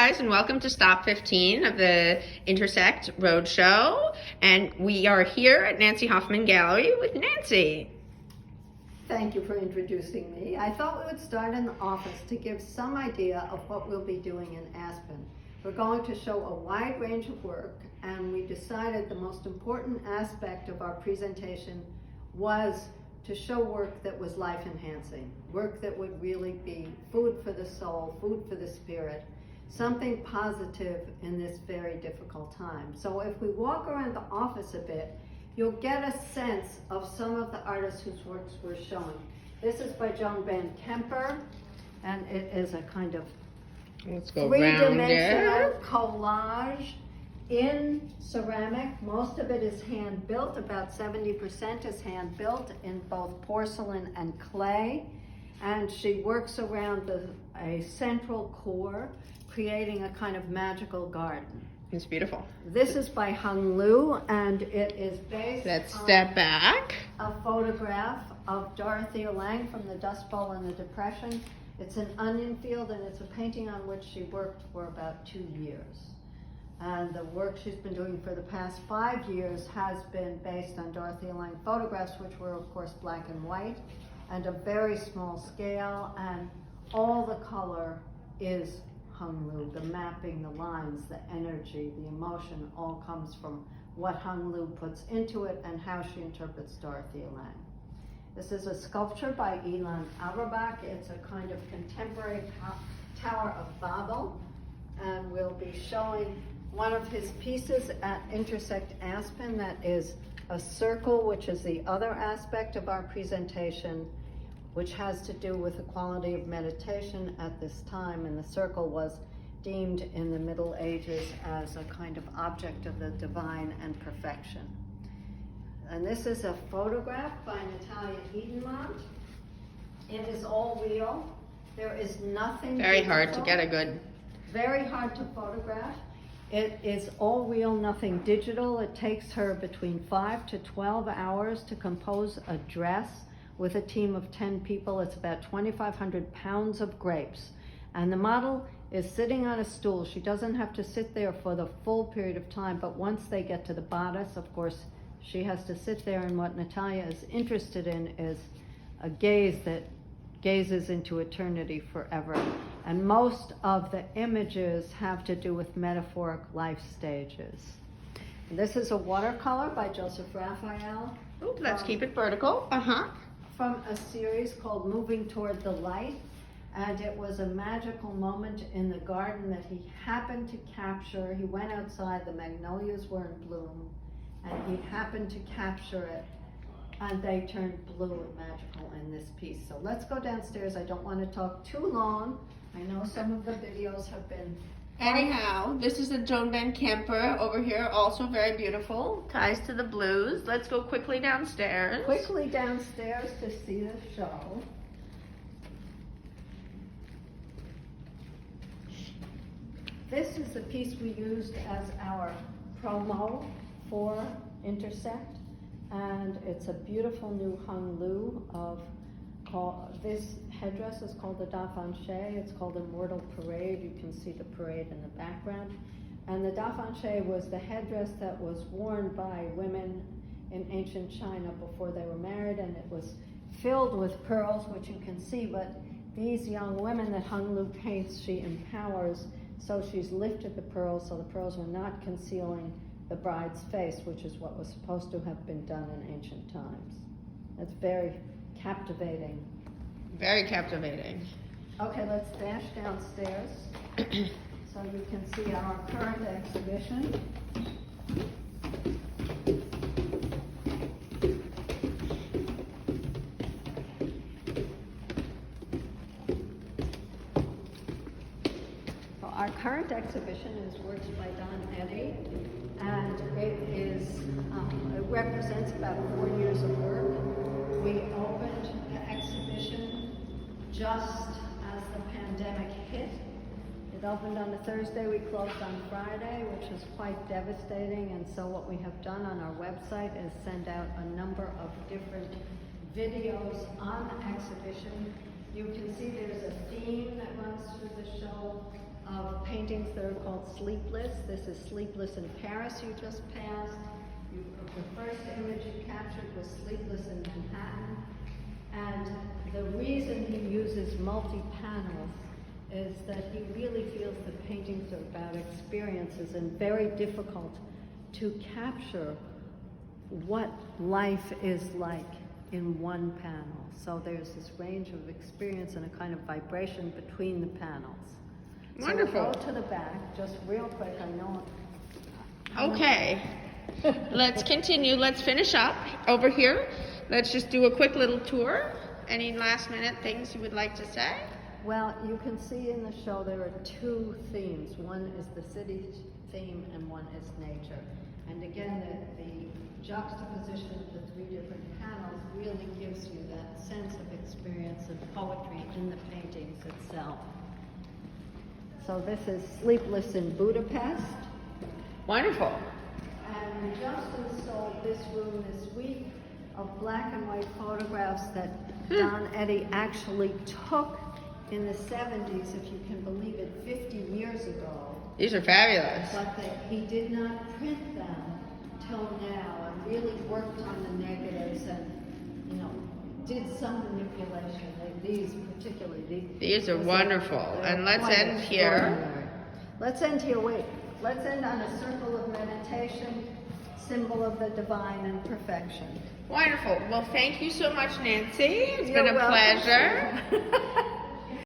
guys, and welcome to Stop 15 of the Intersect Roadshow. And we are here at Nancy Hoffman Gallery with Nancy. Thank you for introducing me. I thought we would start in the office to give some idea of what we'll be doing in Aspen. We're going to show a wide range of work, and we decided the most important aspect of our presentation was to show work that was life-enhancing, work that would really be food for the soul, food for the spirit, something positive in this very difficult time. So if we walk around the office a bit, you'll get a sense of some of the artists whose works we're showing. This is by Joan Van Kemper, and it is a kind of three-dimensional collage in ceramic. Most of it is hand-built, about 70% is hand-built in both porcelain and clay. And she works around a central core, creating a kind of magical garden. It's beautiful. This is by Hung Lu, and it is based Let's step back. A photograph of Dorothea Lange from the Dust Bowl and the Depression. It's an onion field, and it's a painting on which she worked for about 2 years. And the work she's been doing for the past 5 years has been based on Dorothea Lange photographs, which were of course black and white, and a very small scale, and all the color is Hung Lu. The mapping, the lines, the energy, the emotion, all comes from what Hung Lu puts into it and how she interprets Dorothea Lange. This is a sculpture by Ilan Auerbach. It's a kind of contemporary Tower of Babel, and we'll be showing one of his pieces at Intersect Aspen that is a circle, which is the other aspect of our presentation, which has to do with the quality of meditation at this time. And the circle was deemed in the Middle Ages as a kind of object of the divine and perfection. And this is a photograph by Natalia Edenmont. It is all real. There is nothing Very digital. hard to get a good... Very hard to photograph. It is all real, nothing digital. It takes her between 5 to 12 hours to compose a dress with a team of 10 people. It's about 2,500 pounds of grapes. And the model is sitting on a stool. She doesn't have to sit there for the full period of time, but once they get to the bodice, of course, she has to sit there, and what Natalia is interested in is a gaze that gazes into eternity forever. And most of the images have to do with metaphoric life stages. And this is a watercolor by Joseph Raphael. Ooh, let's keep it vertical. From a series called Moving Toward the Light. And it was a magical moment in the garden that he happened to capture. He went outside, the magnolias were in bloom, and he happened to capture it. And they turned blue and magical in this piece. So let's go downstairs. I don't want to talk too long. I know some of the videos have been... Anyhow, this is a Joan Van Kemper over here, also very beautiful. Ties to the blues. Let's go quickly downstairs. Quickly downstairs to see the show. This is the piece we used as our promo for Intersect. And it's a beautiful new Hung Lu this headdress is called the Dafanche. It's called Immortal Parade. You can see the parade in the background. And the Dafanche was the headdress that was worn by women in ancient China before they were married, and it was filled with pearls, which you can see, but these young women that Hung Lu paints, she empowers, so she's lifted the pearls, so the pearls were not concealing the bride's face, which is what was supposed to have been done in ancient times. It's very captivating. Very captivating. Okay, let's dash downstairs so you can see our current exhibition. So our current exhibition is works by Don Eddy, and it represents about 4 years of work. We opened the exhibition just as the pandemic hit. It opened on a Thursday, we closed on Friday, which is quite devastating. And so what we have done on our website is send out a number of different videos on the exhibition. You can see there's a theme that runs through the show of paintings that are called Sleepless. This is Sleepless in Paris you just passed. The first image you captured was Sleepless in Manhattan. And the reason he uses multi-panels is that he really feels that paintings are about experiences and very difficult to capture what life is like in one panel. So there's this range of experience and a kind of vibration between the panels. Wonderful. So we'll go to the back, just real quick. I know. Okay. Let's continue. Let's finish up over here. Let's just do a quick little tour. Any last minute things you would like to say? Well, you can see in the show there are two themes. One is the city theme and one is nature. And again, the juxtaposition of the three different panels really gives you that sense of experience and poetry in the paintings itself. So this is Sleepless in Budapest. Wonderful. And Justin sold this room this week of black and white photographs that Don Eddy actually took in the 70s, if you can believe it, 50 years ago. These are fabulous. But he did not print them till now and really worked on the negatives and, you know, did some manipulation. These particularly. These are wonderful. And let's end here. Let's end here, wait. Let's end on a circle of meditation, symbol of the divine and perfection. Wonderful. Well, thank you so much, Nancy. It's You're been a welcome. pleasure.